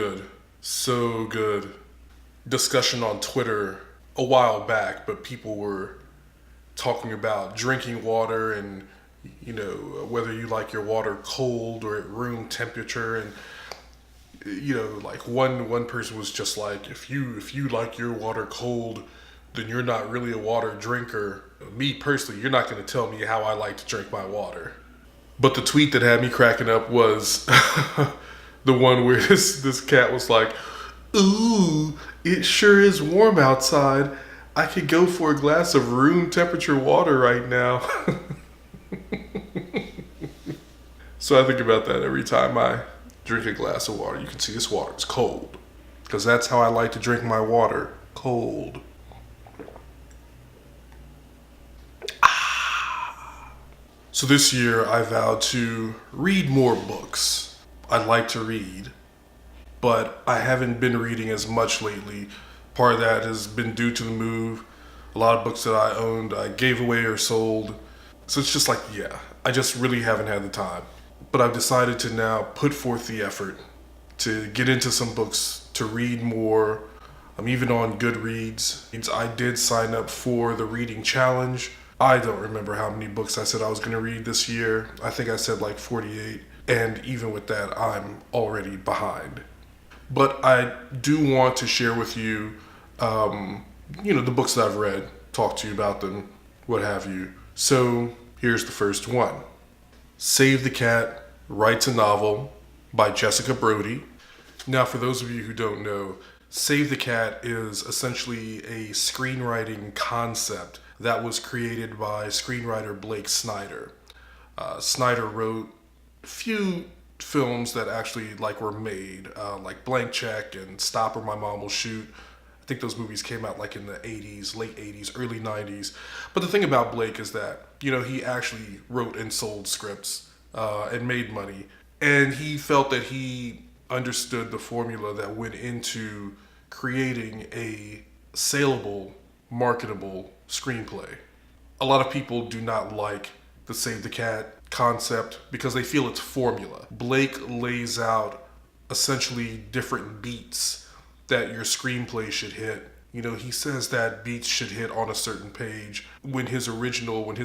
good. So good. Discussion on Twitter a while back, but people were talking about drinking water and, whether you like your water cold or at room temperature. And, like one person was just like, if you like your water cold, then you're not really a water drinker. Me personally, you're not going to tell me how I like to drink my water. But the tweet that had me cracking up was the one where this cat was like, "Ooh, it sure is warm outside. I could go for a glass of room temperature water right now." So I think about that every time I drink a glass of water. You can see this water is cold, because that's how I like to drink my water, cold. So this year I vowed to read more books. I like to read, but I haven't been reading as much lately. Part of that has been due to the move. A lot of books that I owned I gave away or sold. So it's just like, yeah, I just really haven't had the time. But I've decided to now put forth the effort to get into some books, to read more. I'm even on Goodreads. I did sign up for the reading challenge. I don't remember how many books I said I was going to read this year. I think I said like 48. And even with that, I'm already behind. But I do want to share with you, the books that I've read, talk to you about them, what have you. So here's the first one. Save the Cat Writes a Novel by Jessica Brody. Now, for those of you who don't know, Save the Cat is essentially a screenwriting concept that was created by screenwriter Blake Snyder. Snyder wrote a few films that actually were made, like Blank Check and Stop or My Mom Will Shoot. I think those movies came out in the 80s, late 80s, early 90s. But the thing about Blake is that, he actually wrote and sold scripts and made money. And he felt that he understood the formula that went into creating a saleable, marketable screenplay. A lot of people do not like the Save the Cat concept because they feel it's formula. Blake lays out essentially different beats that your screenplay should hit. He says that beats should hit on a certain page. When his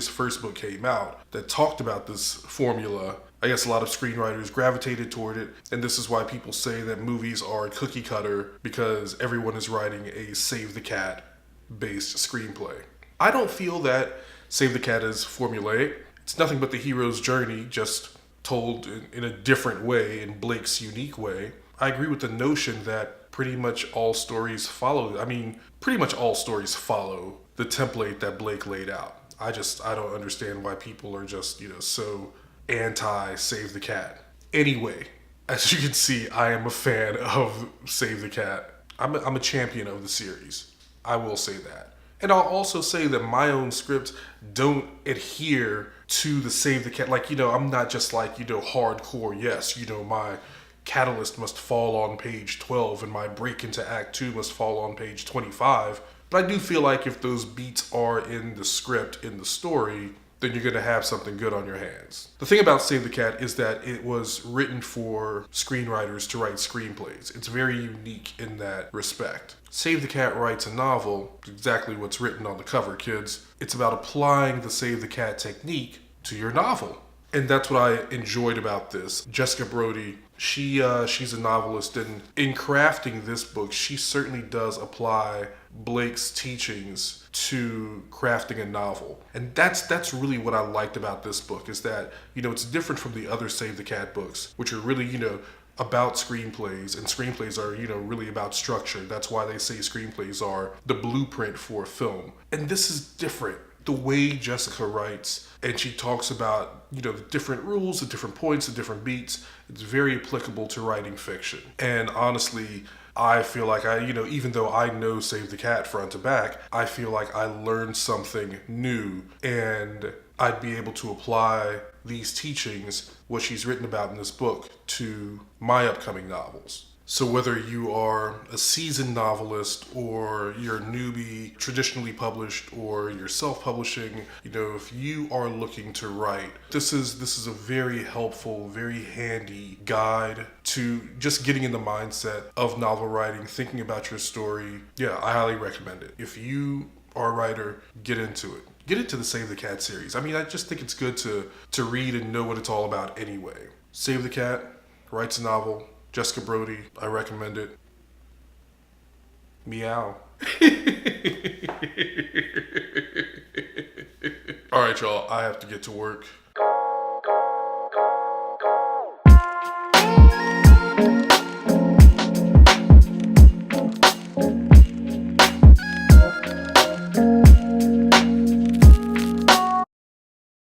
first book came out that talked about this formula, I guess a lot of screenwriters gravitated toward it, and this is why people say that movies are cookie cutter, because everyone is writing a Save the Cat based screenplay. I don't feel that Save the Cat is formulaic. It's nothing but the hero's journey, just told in a different way, in Blake's unique way. I agree with the notion that pretty much all stories follow the template that Blake laid out. I don't understand why people are just, so anti Save the Cat. Anyway, as you can see, I am a fan of Save the Cat. I'm a champion of the series. I will say that. And I'll also say that my own scripts don't adhere to the Save the Cat. I'm not just hardcore, yes, my catalyst must fall on page 12 and my break into act 2 must fall on page 25. But I do feel like if those beats are in the script, in the story, then you're going to have something good on your hands. The thing about Save the Cat is that it was written for screenwriters to write screenplays. It's very unique in that respect. Save the Cat Writes a Novel, exactly what's written on the cover, kids. It's about applying the Save the Cat technique to your novel. And that's what I enjoyed about this. Jessica Brody, she's a novelist, and in crafting this book, she certainly does apply Blake's teachings to crafting a novel. And that's really what I liked about this book, is that, it's different from the other Save the Cat books, which are really, about screenplays, and screenplays are, really about structure. That's why they say screenplays are the blueprint for a film. And this is different. The way Jessica writes, and she talks about, the different rules, the different points, the different beats, it's very applicable to writing fiction. And honestly, I feel like even though I know Save the Cat front to back, I feel like I learned something new, and I'd be able to apply these teachings, what she's written about in this book, to my upcoming novels. So whether you are a seasoned novelist or you're a newbie, traditionally published, or you're self-publishing, if you are looking to write, this is a very helpful, very handy guide to just getting in the mindset of novel writing, thinking about your story. Yeah, I highly recommend it. If you are a writer, get into it. Get into the Save the Cat series. I mean, I just think it's good to read and know what it's all about anyway. Save the Cat writes a novel. Jessica Brody, I recommend it. Meow. All right, y'all, I have to get to work.